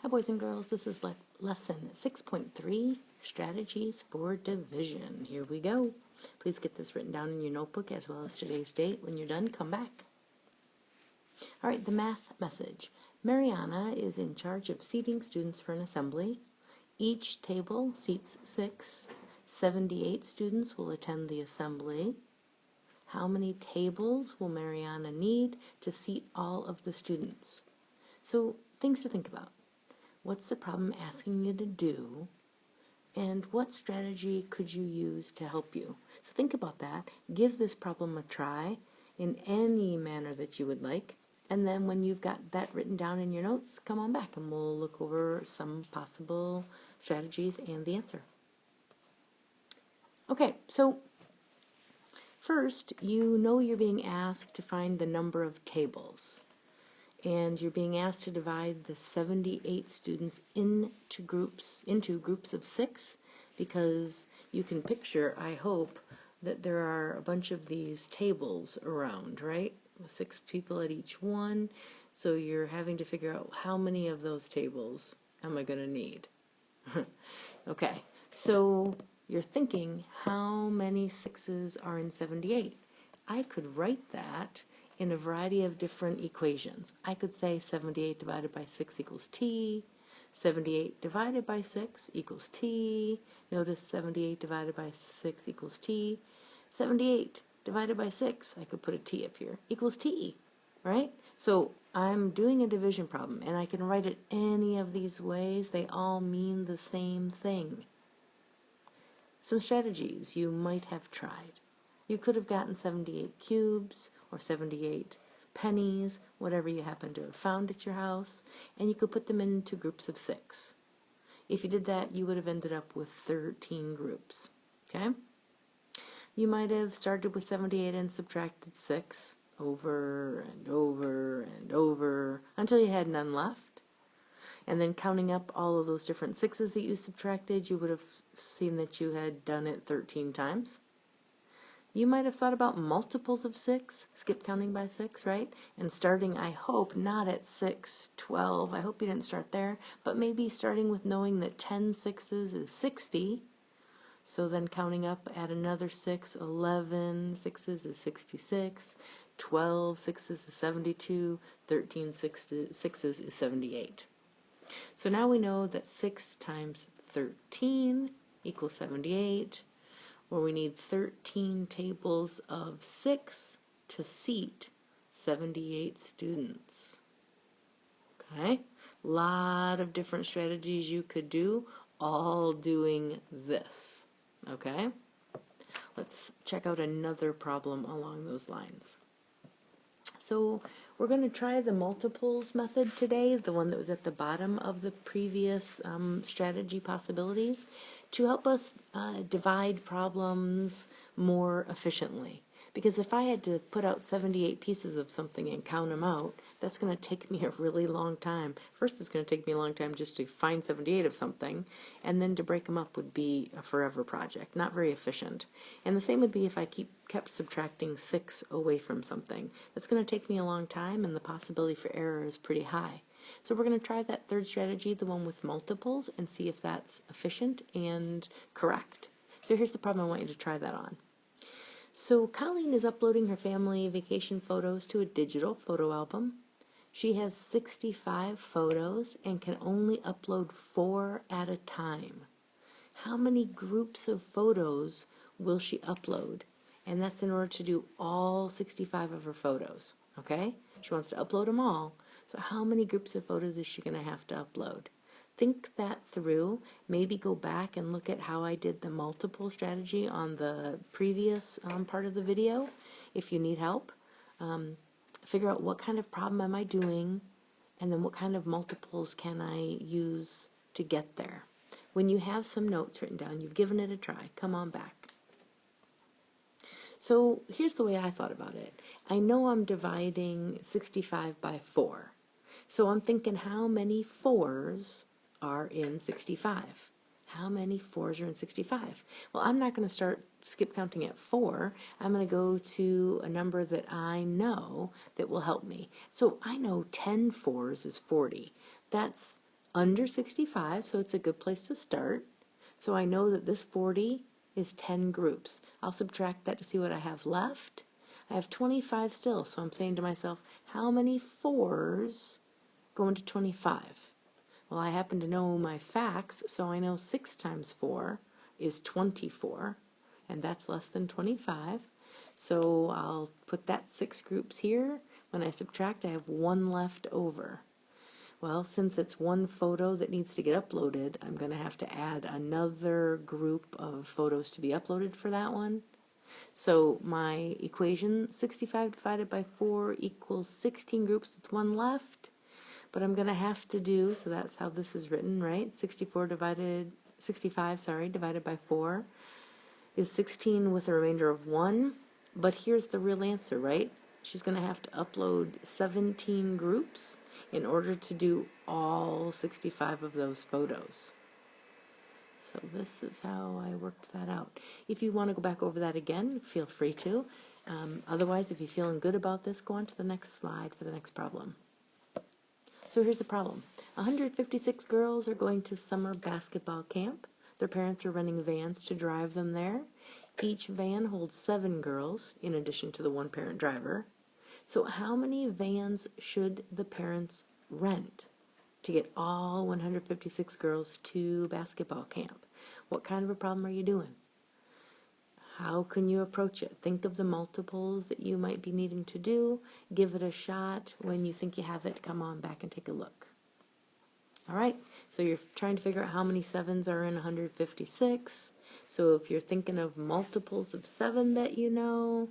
Hi boys and girls, this is lesson 6.3, Strategies for Division. Here we go. Please get this written down in your notebook as well as today's date. When you're done, come back. All right, the math message. Mariana is in charge of seating students for an assembly. Each table seats 6. 78 students will attend the assembly. How many tables will Mariana need to seat all of the students? So, things to think about. What's the problem asking you to do? And what strategy could you use to help you? So think about that. Give this problem a try in any manner that you would like. And then when you've got that written down in your notes, come on back and we'll look over some possible strategies and the answer. Okay, so first, you know you're being asked to find the number of tables. And you're being asked to divide the 78 students into groups of 6, because you can picture, I hope, that there are a bunch of these tables around, right? With 6 people at each one. So you're having to figure out how many of those tables am I going to need. Okay, so you're thinking, how many 6s are in 78? I could write that in a variety of different equations. I could say 78 divided by 6 equals t, 78 divided by 6 equals t, notice 78 divided by 6 equals t, 78 divided by 6, I could put a t up here, equals t, right? So I'm doing a division problem, and I can write it any of these ways. They all mean the same thing. Some strategies you might have tried. You could have gotten 78 cubes or 78 pennies, whatever you happen to have found at your house, and you could put them into groups of 6. If you did that, you would have ended up with 13 groups. Okay? You might have started with 78 and subtracted 6 over and over and over until you had none left. And then counting up all of those different 6s that you subtracted, you would have seen that you had done it 13 times. You might have thought about multiples of 6, skip counting by 6, right? And starting, I hope, not at 6, 12. I hope you didn't start there, but maybe starting with knowing that 10 6s is 60. So then counting up, add another 6, 11 6s is 66, 12 6s is 72, 13 6s is 78. So now we know that 6 times 13 equals 78. Where we need 13 tables of 6 to seat 78 students. Okay? Lot of different strategies you could do, all doing this. Okay? Let's check out another problem along those lines. So we're going to try the multiples method today, the one that was at the bottom of the previous strategy possibilities, to help us divide problems more efficiently. Because if I had to put out 78 pieces of something and count them out, that's going to take me a really long time. First, it's going to take me a long time just to find 78 of something, and then to break them up would be a forever project, not very efficient. And the same would be if I kept subtracting 6 away from something. That's going to take me a long time, and the possibility for error is pretty high. So we're going to try that third strategy, the one with multiples, and see if that's efficient and correct. So here's the problem I want you to try that on. So Colleen is uploading her family vacation photos to a digital photo album. She has 65 photos and can only upload 4 at a time. How many groups of photos will she upload? And that's in order to do all 65 of her photos, okay? She wants to upload them all. So how many groups of photos is she going to have to upload? Think that through. Maybe go back and look at how I did the multiple strategy on the previous part of the video if you need help. Figure out what kind of problem am I doing, and then what kind of multiples can I use to get there. When you have some notes written down, you've given it a try, come on back. So here's the way I thought about it. I know I'm dividing 65 by 4. So I'm thinking, how many 4s are in 65? How many 4s are in 65? Well, I'm not going to start skip counting at 4. I'm going to go to a number that I know that will help me. So I know 10 4s is 40. That's under 65, so it's a good place to start. So I know that this 40 is 10 groups. I'll subtract that to see what I have left. I have 25 still, so I'm saying to myself, how many 4s go into 25? Well, I happen to know my facts, so I know 6 times 4 is 24, and that's less than 25. So I'll put that 6 groups here. When I subtract, I have 1 left over. Well, since it's one photo that needs to get uploaded, I'm going to have to add another group of photos to be uploaded for that one. So my equation, 65 divided by 4 equals 16 groups with 1 left. But I'm going to have to do, so that's how this is written, right? 65 divided by 4 is 16 with a remainder of 1. But here's the real answer, right? She's going to have to upload 17 groups in order to do all 65 of those photos. So this is how I worked that out. If you want to go back over that again, feel free to. Otherwise, if you're feeling good about this, go on to the next slide for the next problem. So here's the problem. 156 girls are going to summer basketball camp. Their parents are renting vans to drive them there. Each van holds 7 girls, in addition to the one parent driver. So how many vans should the parents rent to get all 156 girls to basketball camp? What kind of a problem are you doing? How can you approach it? Think of the multiples that you might be needing to do. Give it a shot. When you think you have it, come on back and take a look. All right, so you're trying to figure out how many 7s are in 156. So if you're thinking of multiples of 7 that you know,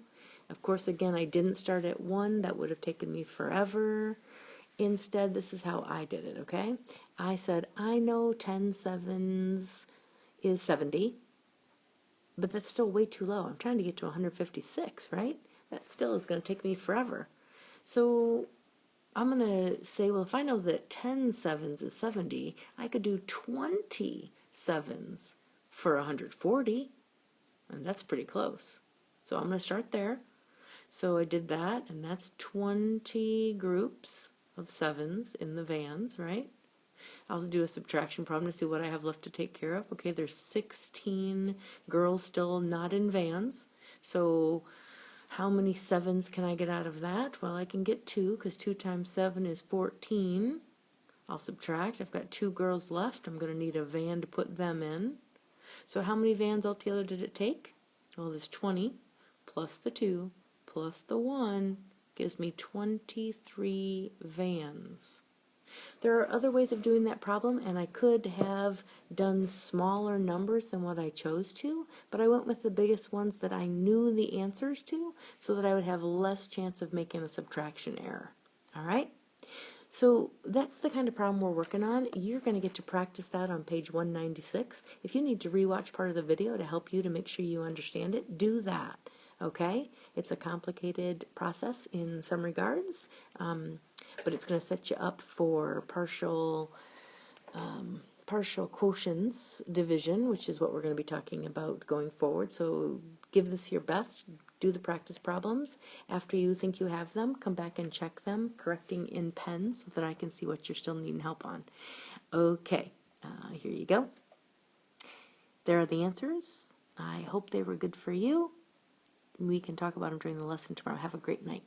of course, again, I didn't start at 1. That would have taken me forever. Instead, this is how I did it, okay? I said, I know 10 7s is 70. But that's still way too low. I'm trying to get to 156, right? That still is going to take me forever. So I'm going to say, well, if I know that 10 7s is 70, I could do 20 7s for 140, and that's pretty close. So I'm going to start there. So I did that, and that's 20 groups of 7s in the vans, right? I'll do a subtraction problem to see what I have left to take care of. Okay, there's 16 girls still not in vans. So how many 7s can I get out of that? Well, I can get 2, because 2 times 7 is 14. I'll subtract. I've got 2 girls left. I'm going to need a van to put them in. So how many vans altogether did it take? Well, there's 20 plus the 2 plus the 1 gives me 23 vans. There are other ways of doing that problem, and I could have done smaller numbers than what I chose to, but I went with the biggest ones that I knew the answers to so that I would have less chance of making a subtraction error. All right? So that's the kind of problem we're working on. You're going to get to practice that on page 196. If you need to rewatch part of the video to help you to make sure you understand it, do that. Okay? It's a complicated process in some regards, but it's going to set you up for partial quotients division, which is what we're going to be talking about going forward. So give this your best. Do the practice problems. After you think you have them, come back and check them, correcting in pen so that I can see what you're still needing help on. Okay, here you go. There are the answers. I hope they were good for you. We can talk about them during the lesson tomorrow. Have a great night.